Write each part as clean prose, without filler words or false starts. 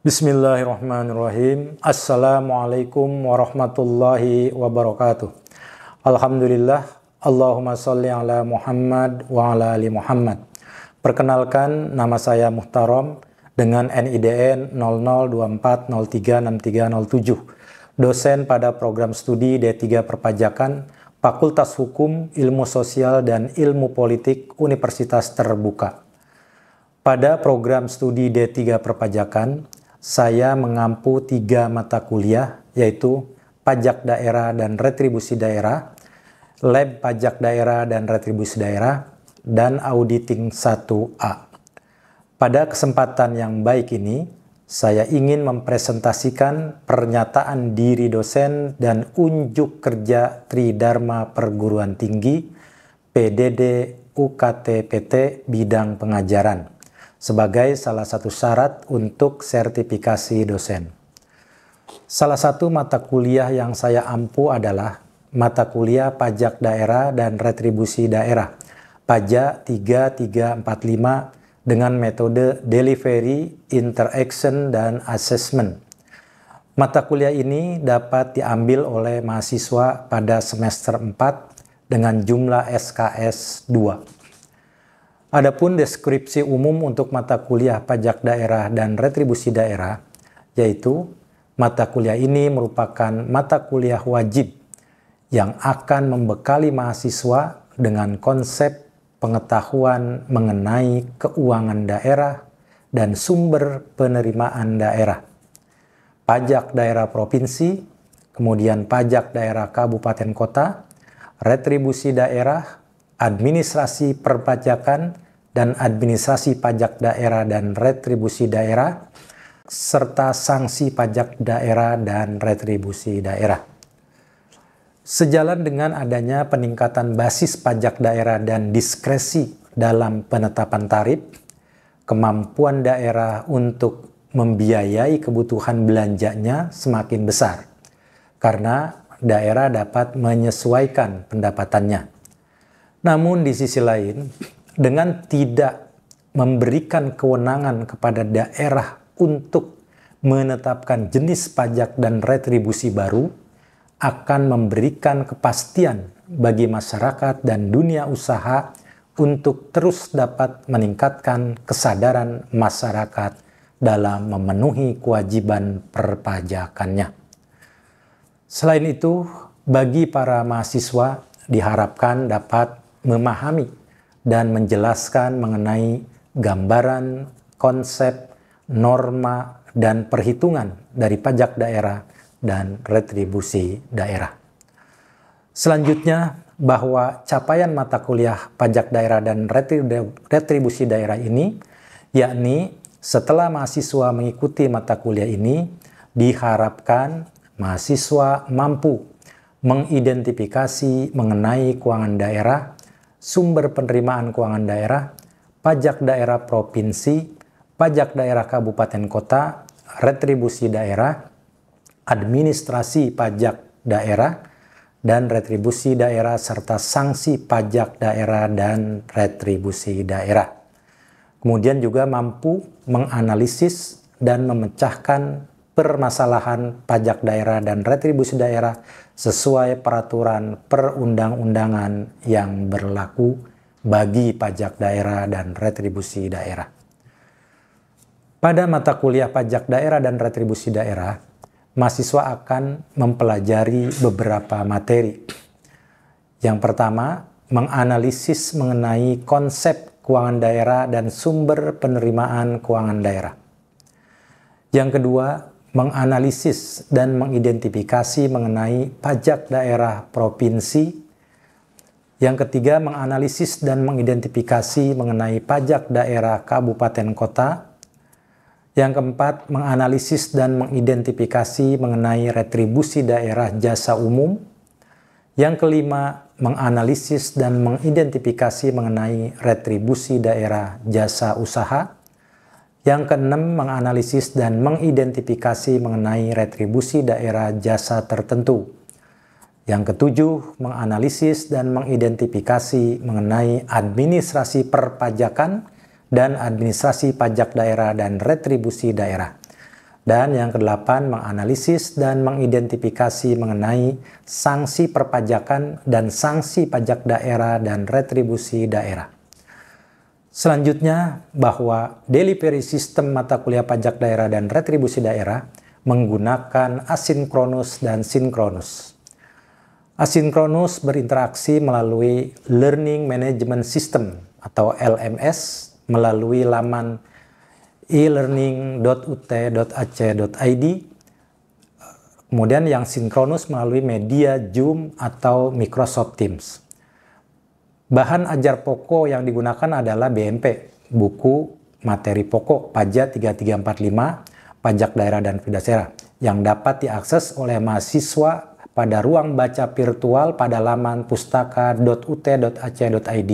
Bismillahirrahmanirrahim. Assalamualaikum warahmatullahi wabarakatuh. Alhamdulillah. Allahumma sholli ala Muhammad wa ala ali Muhammad. Perkenalkan, nama saya Muhtarom dengan NIDN 0024036307. Dosen pada program studi D3 Perpajakan, Fakultas Hukum, Ilmu Sosial dan Ilmu Politik Universitas Terbuka. Pada program studi D3 Perpajakan, saya mengampu 3 mata kuliah, yaitu Pajak Daerah dan Retribusi Daerah, Lab Pajak Daerah dan Retribusi Daerah, dan Auditing 1A. Pada kesempatan yang baik ini, saya ingin mempresentasikan pernyataan diri dosen dan unjuk kerja Tridharma Perguruan Tinggi, PDD UKT PT Bidang Pengajaran, sebagai salah satu syarat untuk sertifikasi dosen. Salah satu mata kuliah yang saya ampu adalah mata kuliah Pajak Daerah dan Retribusi Daerah, Pajak 3345 dengan metode Delivery, Interaction, dan Assessment. Mata kuliah ini dapat diambil oleh mahasiswa pada semester 4 dengan jumlah SKS 2. Adapun deskripsi umum untuk mata kuliah Pajak Daerah dan Retribusi Daerah, yaitu mata kuliah ini merupakan mata kuliah wajib yang akan membekali mahasiswa dengan konsep pengetahuan mengenai keuangan daerah dan sumber penerimaan daerah, pajak daerah provinsi, kemudian pajak daerah kabupaten kota, retribusi daerah, administrasi perpajakan, dan administrasi pajak daerah dan retribusi daerah, serta sanksi pajak daerah dan retribusi daerah. Sejalan dengan adanya peningkatan basis pajak daerah dan diskresi dalam penetapan tarif, kemampuan daerah untuk membiayai kebutuhan belanjanya semakin besar, karena daerah dapat menyesuaikan pendapatannya. Namun di sisi lain, dengan tidak memberikan kewenangan kepada daerah untuk menetapkan jenis pajak dan retribusi baru, akan memberikan kepastian bagi masyarakat dan dunia usaha untuk terus dapat meningkatkan kesadaran masyarakat dalam memenuhi kewajiban perpajakannya. Selain itu, bagi para mahasiswa diharapkan dapat memahami dan menjelaskan mengenai gambaran, konsep, norma, dan perhitungan dari pajak daerah dan retribusi daerah. Selanjutnya, bahwa capaian mata kuliah pajak daerah dan retribusi daerah ini, yakni setelah mahasiswa mengikuti mata kuliah ini, diharapkan mahasiswa mampu mengidentifikasi mengenai keuangan daerah, sumber penerimaan keuangan daerah, pajak daerah provinsi, pajak daerah kabupaten kota, retribusi daerah, administrasi pajak daerah, dan retribusi daerah serta sanksi pajak daerah dan retribusi daerah. Kemudian juga mampu menganalisis dan memecahkan permasalahan pajak daerah dan retribusi daerah sesuai peraturan perundang-undangan yang berlaku bagi pajak daerah dan retribusi daerah. Pada mata kuliah pajak daerah dan retribusi daerah, mahasiswa akan mempelajari beberapa materi. Yang pertama, menganalisis mengenai konsep keuangan daerah dan sumber penerimaan keuangan daerah. Yang kedua, menganalisis dan mengidentifikasi mengenai pajak daerah provinsi. Yang ketiga, menganalisis dan mengidentifikasi mengenai pajak daerah kabupaten kota. Yang keempat, menganalisis dan mengidentifikasi mengenai retribusi daerah jasa umum. Yang kelima, menganalisis dan mengidentifikasi mengenai retribusi daerah jasa usaha. Yang keenam, menganalisis dan mengidentifikasi mengenai retribusi daerah jasa tertentu. Yang ketujuh, menganalisis dan mengidentifikasi mengenai administrasi perpajakan dan administrasi pajak daerah dan retribusi daerah. Dan yang kedelapan, menganalisis dan mengidentifikasi mengenai sanksi perpajakan dan sanksi pajak daerah dan retribusi daerah. Selanjutnya, bahwa delivery sistem mata kuliah pajak daerah dan retribusi daerah menggunakan asinkronus dan sinkronus. Asinkronus berinteraksi melalui Learning Management System atau LMS melalui laman e-learning.ut.ac.id. Kemudian yang sinkronus melalui media Zoom atau Microsoft Teams. Bahan ajar pokok yang digunakan adalah BMP, buku materi pokok pajak 3345, pajak daerah dan pidasera, yang dapat diakses oleh mahasiswa pada ruang baca virtual pada laman pustaka.ut.ac.id.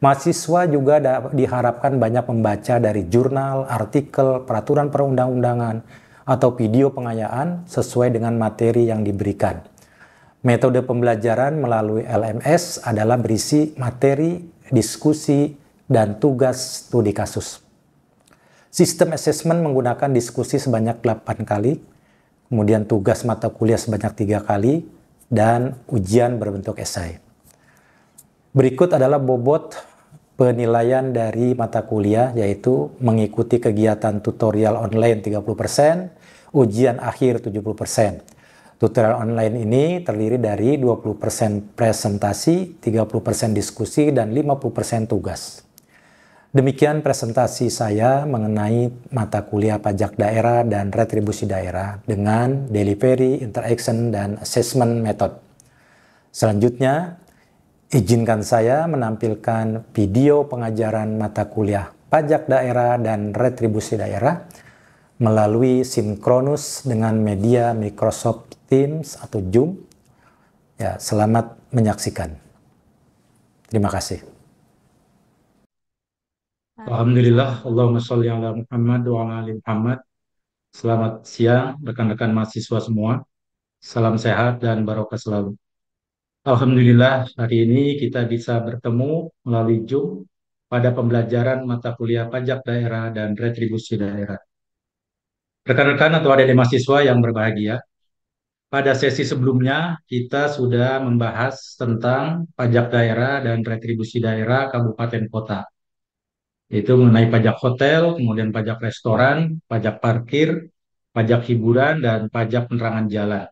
Mahasiswa juga diharapkan banyak membaca dari jurnal, artikel, peraturan perundang-undangan, atau video pengayaan sesuai dengan materi yang diberikan. Metode pembelajaran melalui LMS adalah berisi materi, diskusi, dan tugas studi kasus. Sistem assessment menggunakan diskusi sebanyak 8 kali, kemudian tugas mata kuliah sebanyak 3 kali, dan ujian berbentuk esai. Berikut adalah bobot penilaian dari mata kuliah, yaitu mengikuti kegiatan tutorial online 30%, ujian akhir 70%. Tutorial online ini terdiri dari 20% presentasi, 30% diskusi, dan 50% tugas. Demikian presentasi saya mengenai mata kuliah pajak daerah dan retribusi daerah dengan delivery, interaction, dan assessment method. Selanjutnya, izinkan saya menampilkan video pengajaran mata kuliah pajak daerah dan retribusi daerah melalui sinkronus dengan media Microsoft Teams atau Zoom. Ya, selamat menyaksikan. Terima kasih. Alhamdulillah, Allahumma sholli ala Muhammad wa ala ali Muhammad. Selamat siang rekan-rekan mahasiswa semua. Salam sehat dan barokah selalu. Alhamdulillah, hari ini kita bisa bertemu melalui Zoom pada pembelajaran mata kuliah pajak daerah dan retribusi daerah. Rekan-rekan atau adik-adik mahasiswa yang berbahagia, pada sesi sebelumnya kita sudah membahas tentang pajak daerah dan retribusi daerah kabupaten kota. Yaitu mengenai pajak hotel, kemudian pajak restoran, pajak parkir, pajak hiburan, dan pajak penerangan jalan.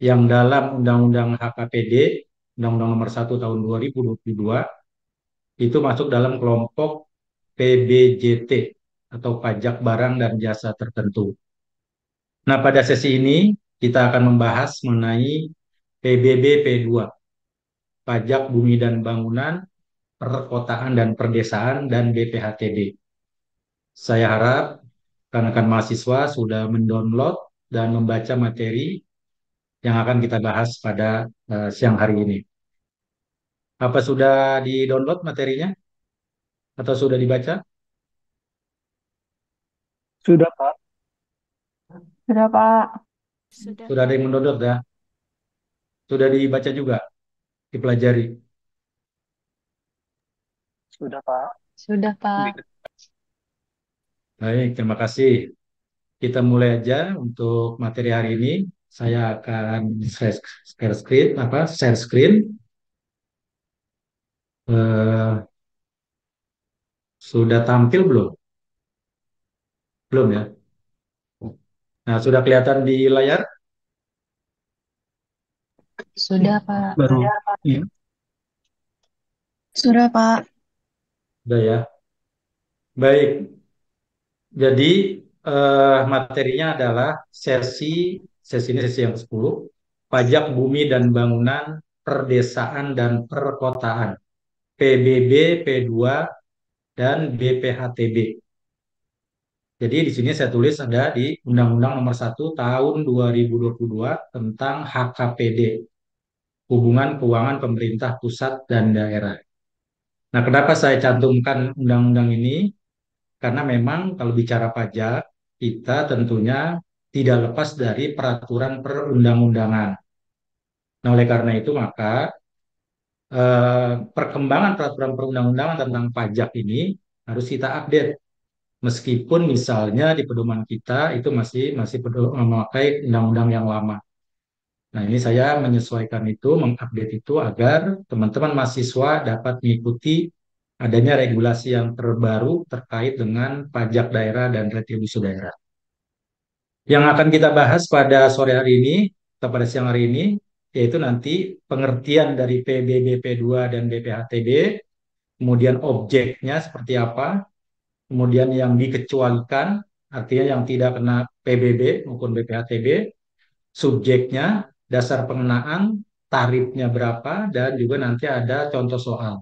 Yang dalam Undang-Undang HKPD, Undang-Undang Nomor 1 Tahun 2022, itu masuk dalam kelompok PBJT atau pajak barang dan jasa tertentu. Nah, pada sesi ini kita akan membahas mengenai PBB P2, pajak bumi dan bangunan, perkotaan dan perdesaan, dan BPHTB. Saya harap rekan-rekan mahasiswa sudah mendownload dan membaca materi yang akan kita bahas pada siang hari ini. Apa sudah di-download materinya atau sudah dibaca? Sudah, Pak. Sudah, Pak. Sudah, Sudah ada Pak. yang mendownload ya? Sudah dibaca juga, dipelajari. Sudah, Pak. Sudah, Pak. Baik, terima kasih. Kita mulai aja untuk materi hari ini. Saya akan share screen, share screen. Eh, sudah tampil belum? Belum ya? Nah, sudah kelihatan di layar? Sudah, Pak. Baru. Iya. Sudah, Pak. Sudah ya. Baik, jadi materinya adalah sesi ini sesi yang 10, pajak bumi dan bangunan, perdesaan dan perkotaan, PBB, P2, dan BPHTB. Jadi di sini saya tulis ada di Undang-Undang Nomor 1 Tahun 2022 tentang HKPD, Hubungan Keuangan Pemerintah Pusat dan Daerah. Nah, kenapa saya cantumkan undang-undang ini? Karena memang kalau bicara pajak, kita tentunya tidak lepas dari peraturan perundang-undangan. Nah, oleh karena itu maka perkembangan peraturan perundang-undangan tentang pajak ini harus kita update Meskipun misalnya di pedoman kita itu masih memakai undang-undang yang lama. Nah, ini saya menyesuaikan itu, mengupdate itu agar teman-teman mahasiswa dapat mengikuti adanya regulasi yang terbaru terkait dengan pajak daerah dan retribusi daerah. Yang akan kita bahas pada sore hari ini atau pada siang hari ini, yaitu nanti pengertian dari PBBP2 dan BPHTB, kemudian objeknya seperti apa, kemudian yang dikecualikan, artinya yang tidak kena PBB maupun BPHTB, subjeknya, dasar pengenaan, tarifnya berapa, dan juga nanti ada contoh soal.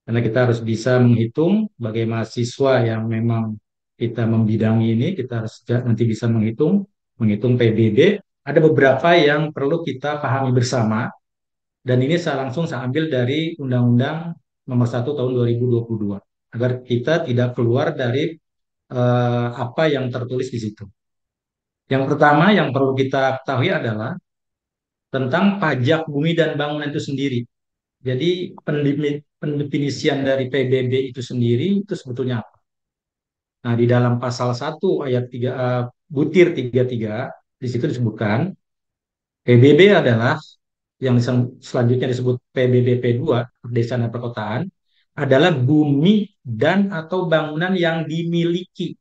Karena kita harus bisa menghitung sebagai mahasiswa yang memang kita membidangi ini, kita harus nanti bisa menghitung PBB. Ada beberapa yang perlu kita pahami bersama, dan ini saya ambil dari Undang-Undang Nomor 1 Tahun 2022, agar kita tidak keluar dari apa yang tertulis di situ. Yang pertama yang perlu kita ketahui adalah tentang pajak bumi dan bangunan itu sendiri. Jadi pendefinisian dari PBB itu sendiri itu sebetulnya apa? Nah, di dalam pasal 1 ayat 3 butir 33 di situ disebutkan PBB adalah yang selanjutnya disebut PBBP2, Pedesaan dan Perkotaan, adalah bumi dan atau bangunan yang dimiliki.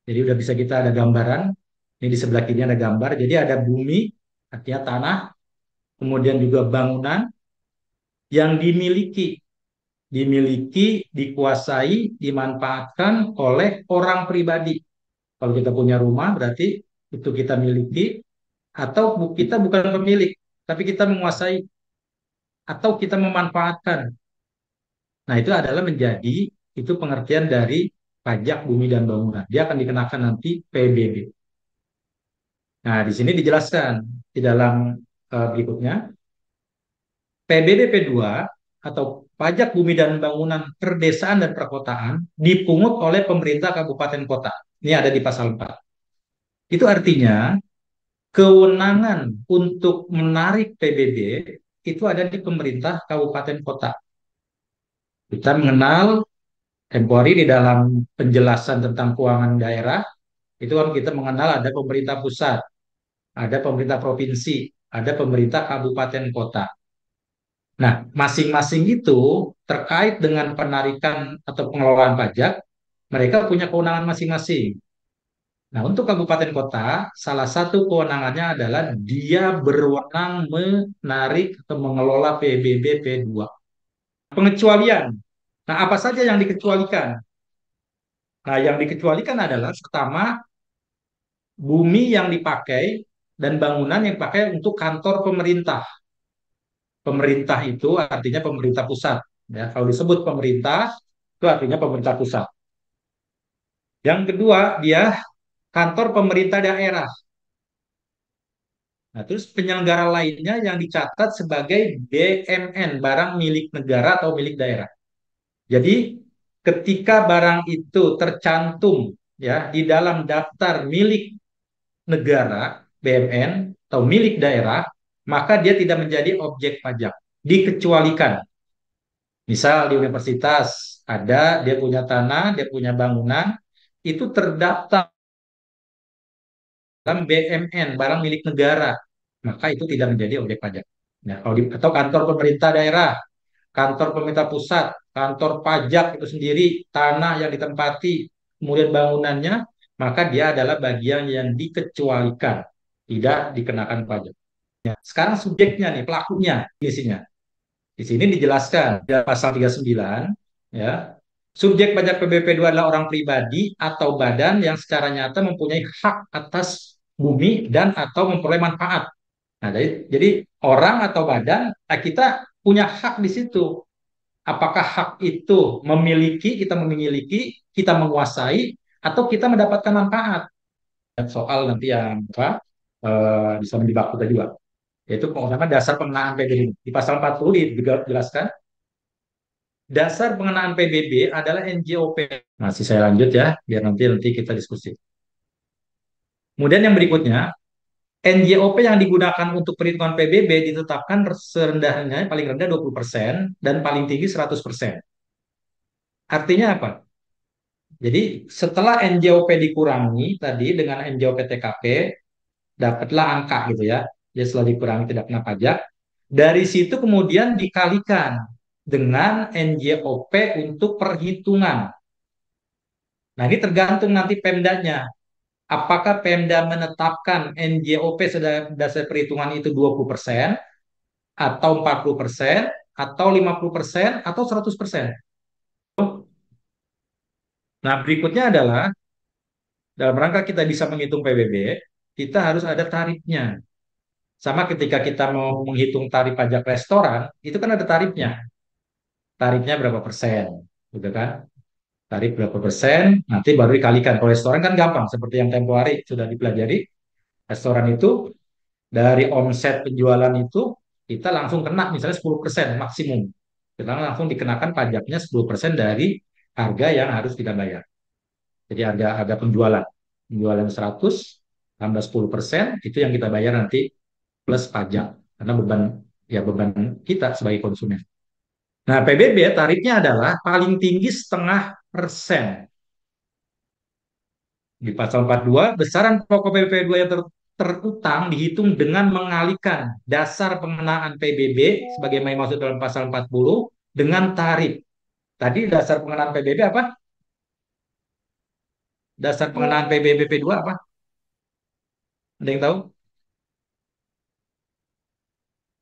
Jadi udah bisa kita ada gambaran. Ini di sebelah kiri ada gambar. Jadi ada bumi, artinya tanah, kemudian juga bangunan yang dimiliki, dikuasai, dimanfaatkan oleh orang pribadi. Kalau kita punya rumah berarti itu kita miliki, atau kita bukan pemilik, tapi kita menguasai atau kita memanfaatkan. Nah, itu adalah menjadi itu pengertian dari pajak bumi dan bangunan. Dia akan dikenakan nanti PBB. Nah, di sini dijelaskan di dalam berikutnya PBBP2 atau pajak bumi dan bangunan perdesaan dan perkotaan dipungut oleh pemerintah kabupaten kota. Ini ada di pasal 4. Itu artinya kewenangan untuk menarik PBB itu ada di pemerintah kabupaten kota. Kita mengenal tempori di dalam penjelasan tentang keuangan daerah, itu kan kita mengenal ada pemerintah pusat, ada pemerintah provinsi, ada pemerintah kabupaten kota. Nah, masing-masing itu terkait dengan penarikan atau pengelolaan pajak, mereka punya kewenangan masing-masing. Nah, untuk kabupaten kota, salah satu kewenangannya adalah dia berwenang menarik atau mengelola PBB P2. Pengecualian. Nah, apa saja yang dikecualikan? Nah, yang dikecualikan adalah pertama, bumi yang dipakai dan bangunan yang dipakai untuk kantor pemerintah. Pemerintah itu artinya pemerintah pusat. Ya, kalau disebut pemerintah, itu artinya pemerintah pusat. Yang kedua, dia kantor pemerintah daerah. Nah, terus penyelenggara lainnya yang dicatat sebagai BMN, barang milik negara atau milik daerah. Jadi, ketika barang itu tercantum ya di dalam daftar milik negara, BMN atau milik daerah, maka dia tidak menjadi objek pajak, dikecualikan. Misal di universitas ada dia punya tanah, dia punya bangunan, itu terdaftar dalam BMN, barang milik negara, maka itu tidak menjadi objek pajak. Nah, atau kantor pemerintah daerah, kantor pemerintah pusat, kantor pajak itu sendiri, tanah yang ditempati, kemudian bangunannya, maka dia adalah bagian yang dikecualikan, tidak dikenakan pajak. Ya, sekarang subjeknya nih, pelakunya, isinya. Di sini dijelaskan di pasal 39, ya. Subjek pajak PBP2 adalah orang pribadi atau badan yang secara nyata mempunyai hak atas bumi dan atau memperoleh manfaat. Nah, jadi orang atau badan, kita punya hak di situ. Apakah hak itu kita memiliki, kita menguasai, atau kita mendapatkan manfaat? Soal nanti yang apa, bisa menjebak kita juga. Yaitu pengurangan dasar pengenaan PBB. Di pasal 40 dijelaskan, dasar pengenaan PBB adalah NJOP. Masih saya lanjut ya, biar nanti kita diskusi. Kemudian yang berikutnya, NJOP yang digunakan untuk perhitungan PBB ditetapkan serendahnya paling rendah 20% dan paling tinggi 100%. Artinya apa? Jadi setelah NJOP dikurangi tadi dengan NJOP TKP, dapatlah angka gitu ya. Jadi setelah dikurangi tidak kena pajak, dari situ kemudian dikalikan dengan NJOP untuk perhitungan. Nah, ini tergantung nanti Pemdanya. Apakah Pemda menetapkan NJOP dasar perhitungan itu 20% atau 40% atau 50% atau 100%. Nah, berikutnya adalah dalam rangka kita bisa menghitung PBB, kita harus ada tarifnya. Sama ketika kita mau menghitung tarif pajak restoran, itu kan ada tarifnya. Tarifnya berapa persen, gitu kan? Tarif berapa persen, nanti baru dikalikan. Kalau restoran kan gampang, seperti yang tempo hari sudah dipelajari. Restoran itu dari omset penjualan itu kita langsung kena misalnya 10% maksimum. Kita langsung dikenakan pajaknya 10% dari harga yang harus kita bayar. Jadi harga penjualan. Penjualan 100 tambah 10% itu yang kita bayar nanti plus pajak. Karena beban kita sebagai konsumen. Nah, PBB tarifnya adalah paling tinggi 0,5%. Di pasal 42, besaran pokok PBB 2 yang terutang dihitung dengan mengalihkan dasar pengenaan PBB sebagaimana dimaksud dalam pasal 40 dengan tarif. Tadi dasar pengenaan PBB apa? Dasar pengenaan PBB P2 apa? Ada yang tahu?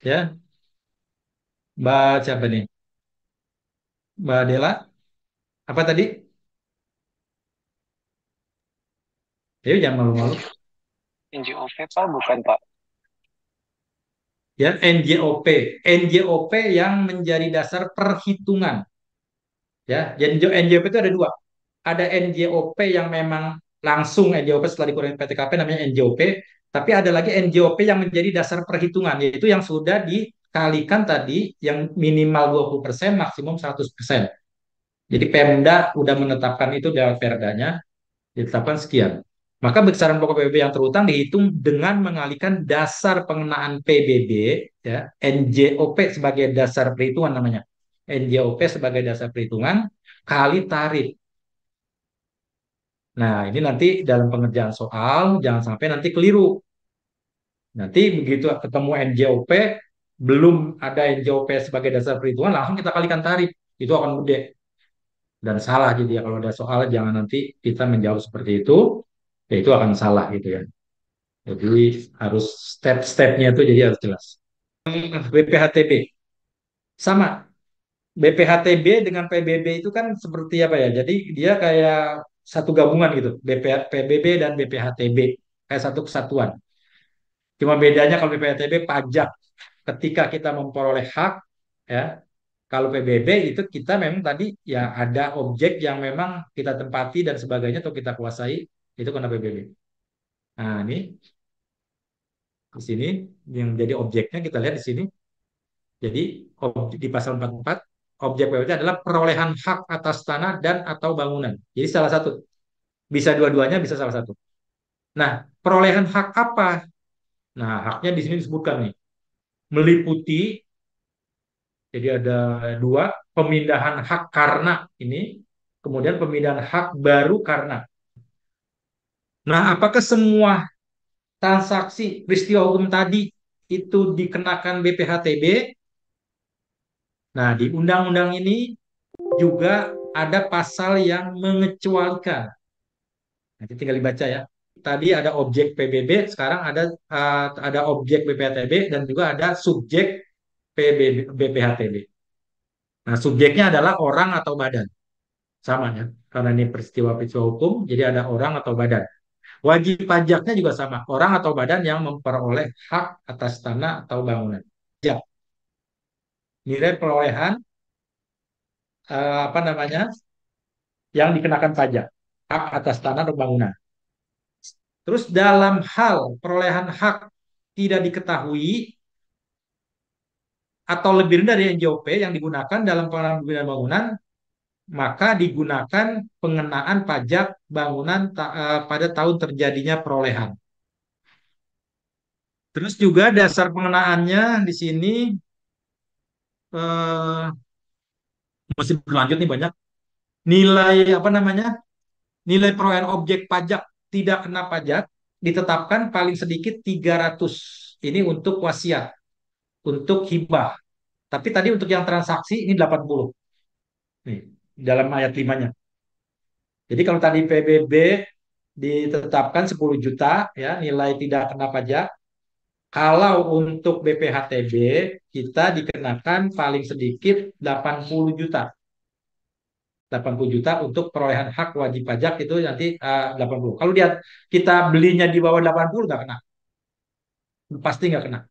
Ya, Mbak siapa nih? Mbak Dela? Apa tadi? Ya, jangan malu-malu. NJOP Pak, bukan Pak. Ya, NJOP. NJOP yang menjadi dasar perhitungan. Ya, jadi NJOP itu ada dua. Ada NJOP yang memang langsung NJOP setelah dikurangi PTKP namanya NJOP, tapi ada lagi NJOP yang menjadi dasar perhitungan, yaitu yang sudah dikalikan tadi yang minimal 20%, maksimum 100%. Jadi Pemda sudah menetapkan itu dalam perdanya, ditetapkan sekian. Maka besaran pokok PBB yang terutang dihitung dengan mengalihkan dasar pengenaan PBB, ya, NJOP sebagai dasar perhitungan namanya. NJOP sebagai dasar perhitungan kali tarif. Nah, ini nanti dalam pengerjaan soal jangan sampai nanti keliru. Nanti begitu ketemu NJOP, belum ada NJOP sebagai dasar perhitungan, langsung kita kalikan tarif. Itu akan gede dan salah. Jadi ya kalau ada soal jangan nanti kita menjawab seperti itu, ya itu akan salah gitu ya. Jadi harus step-stepnya itu jadi harus jelas. BPHTB sama. BPHTB dengan PBB itu kan seperti apa ya? Jadi dia kayak satu gabungan gitu. PBB dan BPHTB kayak satu kesatuan. Cuma bedanya kalau BPHTB pajak ketika kita memperoleh hak, ya. Kalau PBB itu kita memang tadi ya ada objek yang memang kita tempati dan sebagainya atau kita kuasai, itu kena PBB. Nah, ini di sini yang jadi objeknya kita lihat di sini. Jadi di pasal 44 objek PBB adalah perolehan hak atas tanah dan atau bangunan. Jadi salah satu. Bisa dua-duanya, bisa salah satu. Nah, perolehan hak apa? Nah, haknya di sini disebutkan nih. Meliputi, jadi ada dua, pemindahan hak karena ini, kemudian pemindahan hak baru karena. Nah, apakah semua transaksi peristiwa hukum tadi itu dikenakan BPHTB? Nah, di undang-undang ini juga ada pasal yang mengecualikan. Nanti tinggal dibaca ya. Tadi ada objek PBB, sekarang ada objek BPHTB dan juga ada subjek BPHTB. Nah, subjeknya adalah orang atau badan. Sama ya. Karena ini peristiwa-peristiwa hukum, jadi ada orang atau badan. Wajib pajaknya juga sama, orang atau badan yang memperoleh hak atas tanah atau bangunan. Ya, nilai perolehan apa namanya yang dikenakan pajak, hak atas tanah atau bangunan. Terus dalam hal perolehan hak tidak diketahui atau lebih rendah dari NJOP yang digunakan dalam pengenalan bangunan, maka digunakan pengenaan pajak bangunan pada tahun terjadinya perolehan. Terus juga dasar pengenaannya di sini eh, masih berlanjut nih banyak nilai apa namanya nilai perolehan objek pajak tidak kena pajak ditetapkan paling sedikit 300. Ini untuk wasiat, untuk hibah. Tapi tadi untuk yang transaksi ini 80. Nih, dalam ayat 5-nya. Jadi kalau tadi PBB ditetapkan 10 juta ya nilai tidak kena pajak. Kalau untuk BPHTB kita dikenakan paling sedikit 80 juta. 80 juta untuk perolehan hak wajib pajak itu nanti 80. Kalau dia kita belinya di bawah 80 nggak kena. Pasti nggak kena.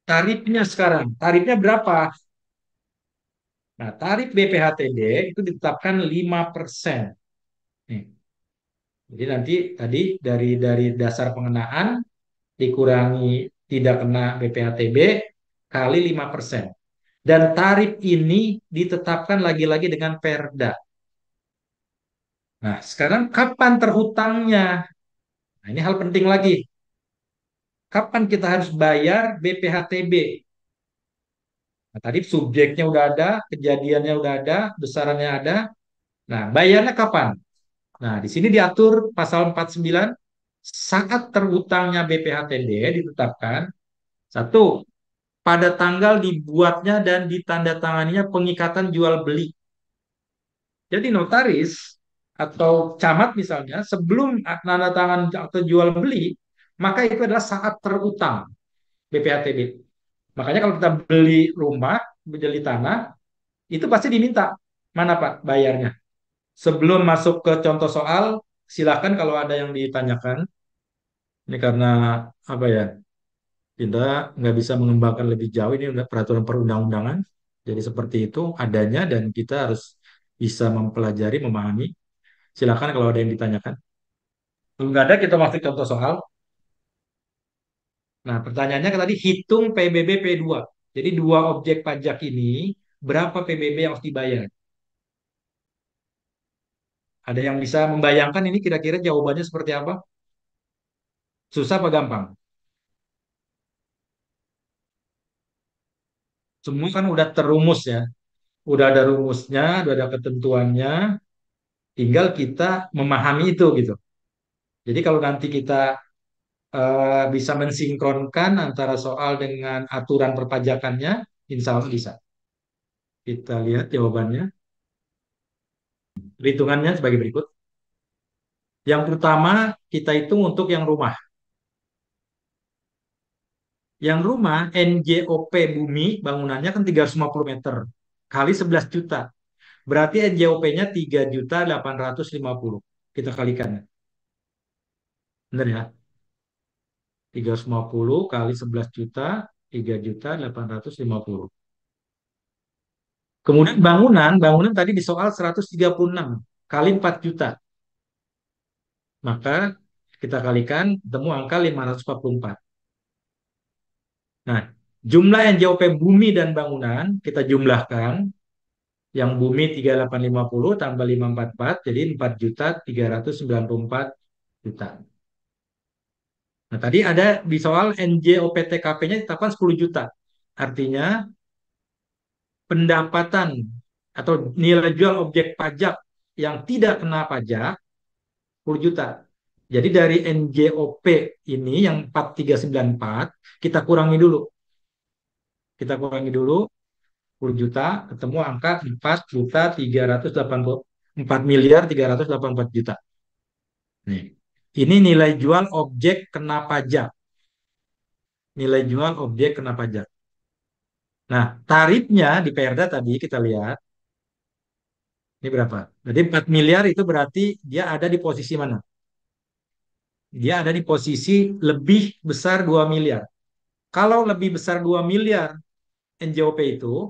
Tarifnya sekarang, tarifnya berapa? Nah, tarif BPHTB itu ditetapkan 5%. Nih. Jadi nanti tadi dari dasar pengenaan dikurangi tidak kena BPHTB kali 5%. Dan tarif ini ditetapkan lagi-lagi dengan Perda. Nah, sekarang kapan terhutangnya? Nah, ini hal penting lagi. Kapan kita harus bayar BPHTB? Nah, tadi subjeknya udah ada, kejadiannya udah ada, besarannya ada. Nah, bayarnya kapan? Nah, di sini diatur pasal 49 saat terhutangnya BPHTB ditetapkan satu pada tanggal dibuatnya dan ditandatanganinya pengikatan jual beli. Jadi notaris atau camat misalnya sebelum tanda tangan atau jual beli maka itu adalah saat terutang BPHTB. Makanya kalau kita beli rumah, beli tanah, itu pasti diminta mana Pak bayarnya. Sebelum masuk ke contoh soal, silakan kalau ada yang ditanyakan. Ini karena apa ya? Kita nggak bisa mengembangkan lebih jauh ini udah peraturan perundang-undangan. Jadi seperti itu adanya dan kita harus bisa mempelajari, memahami. Silakan kalau ada yang ditanyakan. Kalau nggak ada, kita masuk contoh soal. Nah, pertanyaannya kan tadi hitung PBB P2. Jadi dua objek pajak ini, berapa PBB yang harus dibayar? Ada yang bisa membayangkan ini kira-kira jawabannya seperti apa? Susah apa gampang? Semua kan udah terumus ya. Udah ada rumusnya, udah ada ketentuannya, tinggal kita memahami itu gitu. Jadi kalau nanti kita bisa mensinkronkan antara soal dengan aturan perpajakannya, insya Allah bisa. Kita lihat jawabannya. Perhitungannya sebagai berikut. Yang pertama, kita hitung untuk yang rumah. Yang rumah, NJOP bumi bangunannya kan 350 meter. Kali 11 juta. Berarti NJOP-nya 3.850. Kita kalikan. Benar ya? 350 kali 11 juta, 3.850. Kemudian bangunan tadi di soal 136 kali 4 juta. Maka kita kalikan, temu angka 544. Nah, jumlah NJOP bumi dan bangunan kita jumlahkan. Yang bumi 3850 tambah 544 jadi 4.394 juta. Nah, tadi ada di soal NJOP-TKP-nya ditetapkan 10 juta. Artinya pendapatan atau nilai jual objek pajak yang tidak kena pajak 10 juta. Jadi dari NJOP ini yang 4394 kita kurangi dulu. Kita kurangi dulu 10 juta, ketemu angka 4 miliar 384 juta. Nih. Ini nilai jual objek kena pajak. Nilai jual objek kena pajak. Nah, tarifnya di Perda tadi kita lihat, ini berapa? Jadi 4 miliar itu berarti dia ada di posisi mana? Dia ada di posisi lebih besar 2 miliar. Kalau lebih besar 2 miliar NJOP itu,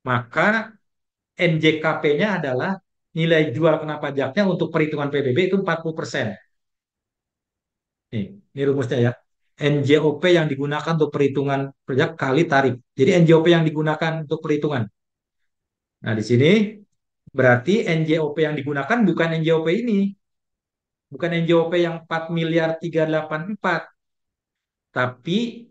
maka NJKP-nya adalah nilai jual kena pajaknya untuk perhitungan PBB itu 40%. Ini rumusnya ya. NJOP yang digunakan untuk perhitungan pajak kali tarif. Jadi NJOP yang digunakan untuk perhitungan. Nah, di sini berarti NJOP yang digunakan bukan NJOP ini. Bukan NJOP yang 4 miliar 384. Tapi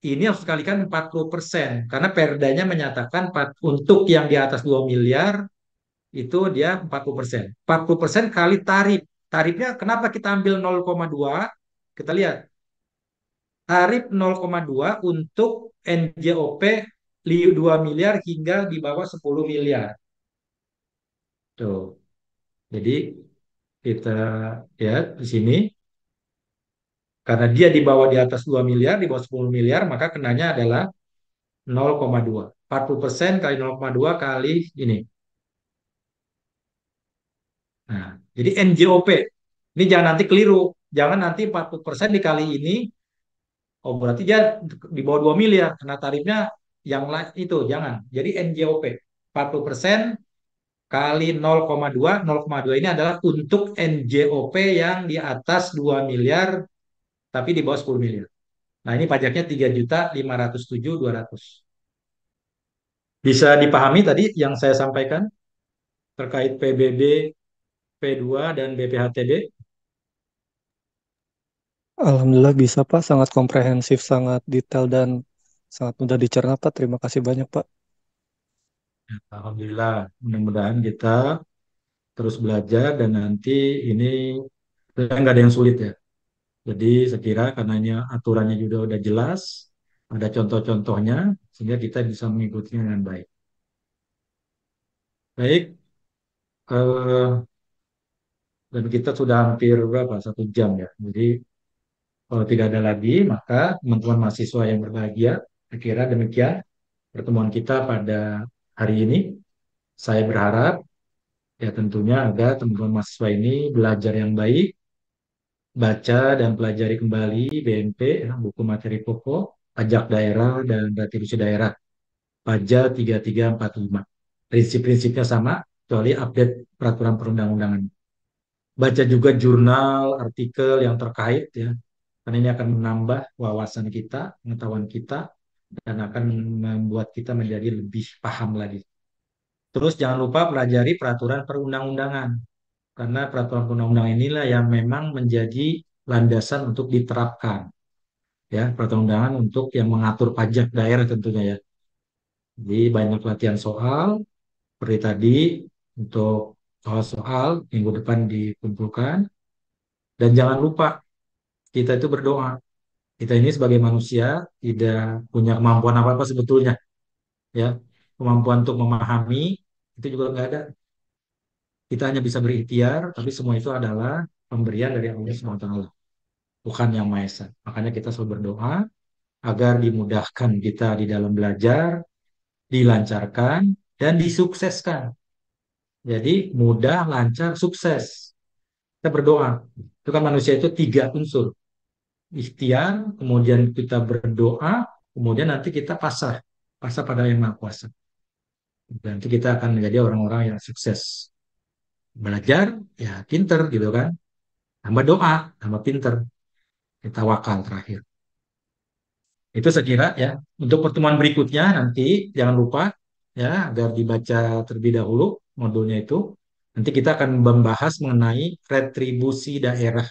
ini harus dikalikan 40%. Karena perdanya menyatakan untuk yang di atas 2 miliar itu dia 40%. 40% kali tarif. Tarifnya kenapa kita ambil 0,2? Kita lihat. Tarif 0,2 untuk NJOP 2 miliar hingga di bawah 10 miliar. Tuh. Jadi kita lihat di sini. Karena dia di atas 2 miliar, di bawah 10 miliar, maka kenanya adalah 0,2. 40% kali 0,2 kali ini. Nah, jadi NJOP. Ini jangan nanti keliru. Jangan nanti 40% dikali ini, oh berarti dia di bawah 2 miliar. Karena tarifnya yang lain itu, jangan. Jadi NJOP. 40% kali 0,2. 0,2 ini adalah untuk NJOP yang di atas 2 miliar, tapi di bawah 10 miliar. Nah, ini pajaknya 3.507.200. Bisa dipahami tadi yang saya sampaikan terkait PBB, P2, dan BPHTB? Alhamdulillah bisa Pak, sangat komprehensif, sangat detail dan sangat mudah dicerna Pak. Terima kasih banyak Pak. Alhamdulillah, mudah-mudahan kita terus belajar dan nanti ini nggak ada yang sulit ya. Jadi saya kira karena ini aturannya juga udah jelas, ada contoh-contohnya, sehingga kita bisa mengikutinya dengan baik. Baik, eh, dan kita sudah hampir berapa? 1 jam ya. Jadi kalau tidak ada lagi, maka teman-teman mahasiswa yang berbahagia, saya kira demikian pertemuan kita pada hari ini. Saya berharap ya tentunya agar teman-teman mahasiswa ini belajar yang baik, baca dan pelajari kembali BMP, ya, buku materi pokok, pajak daerah dan retribusi daerah, Pajak 3345. Prinsip-prinsipnya sama, kecuali update peraturan perundang-undangan. Baca juga jurnal, artikel yang terkait ya, karena ini akan menambah wawasan kita, pengetahuan kita, dan akan membuat kita menjadi lebih paham lagi. Terus jangan lupa pelajari peraturan perundang-undangan, karena peraturan perundang-undangan inilah yang memang menjadi landasan untuk diterapkan. Ya, peraturan undangan untuk yang mengatur pajak daerah tentunya ya. Jadi banyak latihan soal, seperti tadi, untuk soal-soal minggu depan dikumpulkan. Dan jangan lupa, kita itu berdoa. Kita ini sebagai manusia tidak punya kemampuan apa-apa sebetulnya. Ya, kemampuan untuk memahami itu juga nggak ada. Kita hanya bisa berikhtiar, tapi semua itu adalah pemberian dari Allah SWT, bukan yang Maha Esa. Makanya kita selalu berdoa agar dimudahkan kita di dalam belajar, dilancarkan, dan disukseskan. Jadi mudah, lancar, sukses. Kita berdoa. Itu kan manusia itu 3 unsur. Ikhtiar, kemudian kita berdoa, kemudian nanti kita pasrah. Pasrah pada Yang Maha Kuasa. Dan nanti kita akan menjadi orang-orang yang sukses. Belajar, ya pinter gitu kan. Tambah doa, tambah pinter. Kita wakal terakhir. Itu saya kira ya. Untuk pertemuan berikutnya nanti jangan lupa ya agar dibaca terlebih dahulu modulnya itu. Nanti kita akan membahas mengenai retribusi daerah.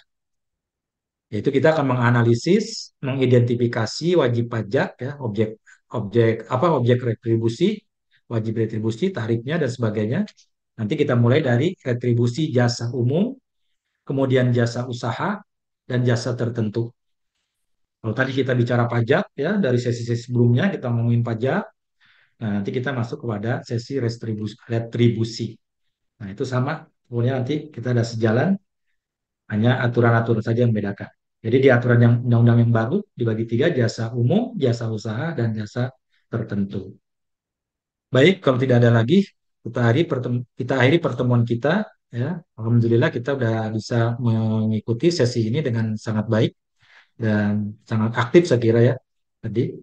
Yaitu kita akan menganalisis, mengidentifikasi wajib pajak ya, objek objek apa objek retribusi, wajib retribusi, tarifnya dan sebagainya. Nanti kita mulai dari retribusi jasa umum, kemudian jasa usaha dan jasa tertentu. Kalau tadi kita bicara pajak ya, dari sesi-sesi sebelumnya kita ngomongin pajak. Nah, nanti kita masuk kepada sesi retribusi. Nah, itu sama. Kemudian nanti kita ada sejalan, hanya aturan-aturan saja yang membedakan. Jadi di aturan yang undang-undang yang baru dibagi 3, jasa umum, jasa usaha, dan jasa tertentu. Baik, kalau tidak ada lagi, kita akhiri pertemuan kita. Ya, Alhamdulillah kita sudah bisa mengikuti sesi ini dengan sangat baik dan sangat aktif saya kira ya tadi.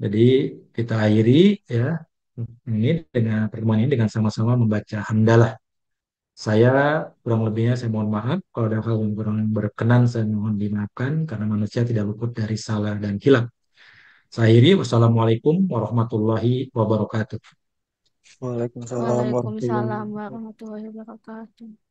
Jadi kita akhiri ya ini dengan pertemuan ini dengan sama-sama membaca hamdalah. Saya kurang lebihnya saya mohon maaf kalau ada hal yang kurang berkenan saya mohon dimaafkan karena manusia tidak luput dari salah dan hilaf. Saya akhiri wassalamualaikum warahmatullahi wabarakatuh. Waalaikumsalam warahmatullahi Waalaikumsalam wabarakatuh. warahmatullahi wabarakatuh.